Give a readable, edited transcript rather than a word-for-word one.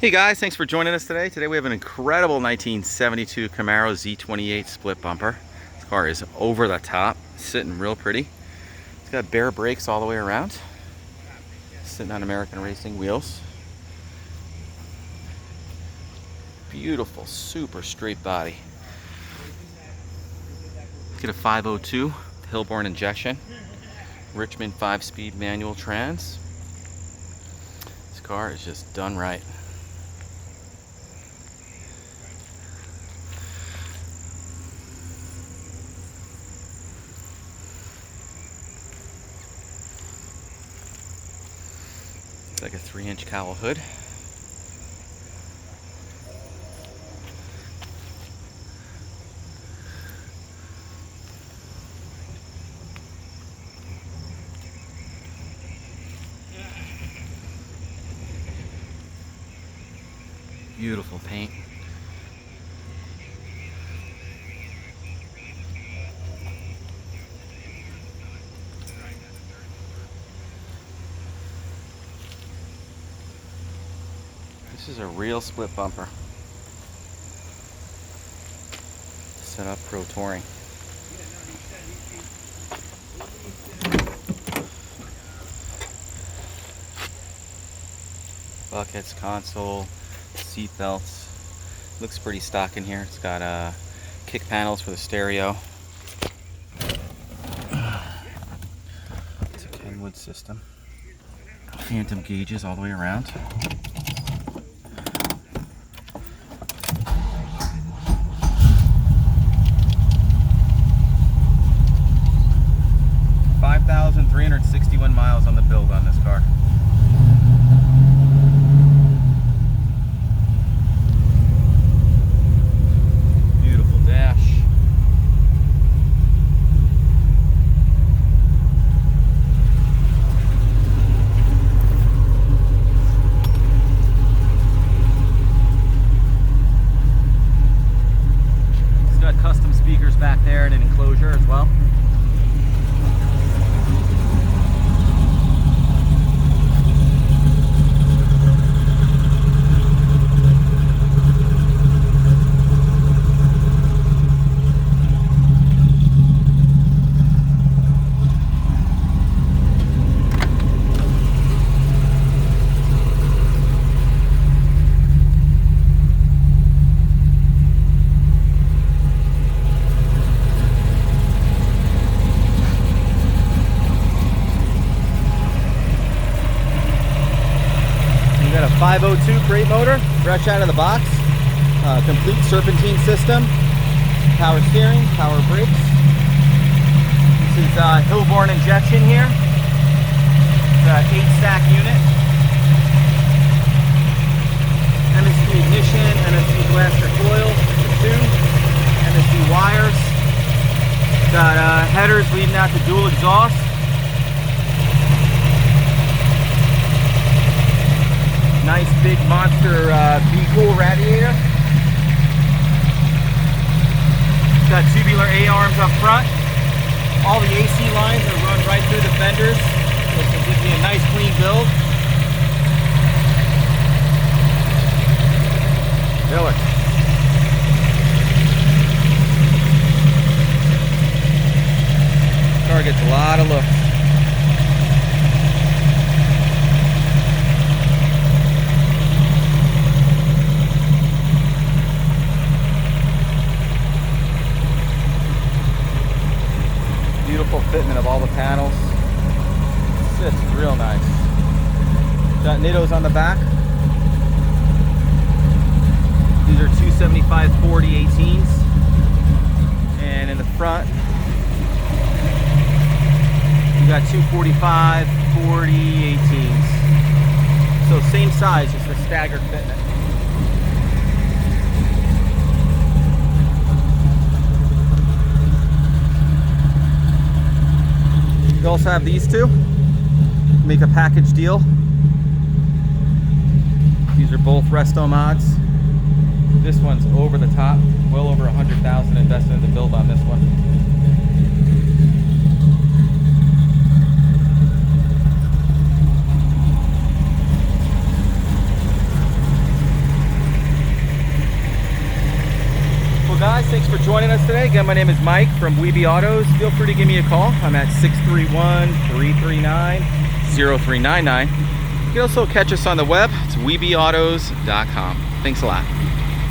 Hey guys, thanks for joining us today. Today we have an incredible 1972 Camaro Z28 split bumper. This car is over the top, sitting real pretty. It's got Baer brakes all the way around. Sitting on American Racing wheels. Beautiful, super straight body. Get a 502 Hilborn injection. Richmond 5-speed manual trans. This car is just done right. Like a 3-inch cowl hood. Beautiful paint. This is a real split bumper. Set up pro touring. Buckets, console, seat belts. Looks pretty stock in here. It's got kick panels for the stereo. It's a Kenwood system. Phantom gauges all the way around. $5,361 miles on the build on this car. Beautiful dash. It's got custom speakers back there and an enclosure as well. Got a 502 crate motor, fresh out of the box. Complete Serpentine System, power steering, power brakes. This is Hilborn injection here. It's an 8-stack unit. MSC ignition, MSC blaster coil, 2 MSC wires. Got headers leading out to dual exhaust. Nice big monster B-Cool radiator. It's got tubular A-arms up front. All the AC lines are run right through the fenders, so it gives you a nice clean build. Killer. Car gets a lot of looks. Beautiful fitment of all the panels. Sits real nice. Got Nittos on the back. These are 275/40 18s. And in the front, you got 245/40 18s. So same size, just a staggered fitment. You also have these two. Make a package deal. These are both resto mods. This one's over the top. Well over $100,000 invested in the build on this one. guys, thanks for joining us today. Again, my name is Mike from Weeby Autos. Feel free to give me a call. I'm at 631-339-0399. You can also catch us on the web. It's weebyautos.com. Thanks a lot.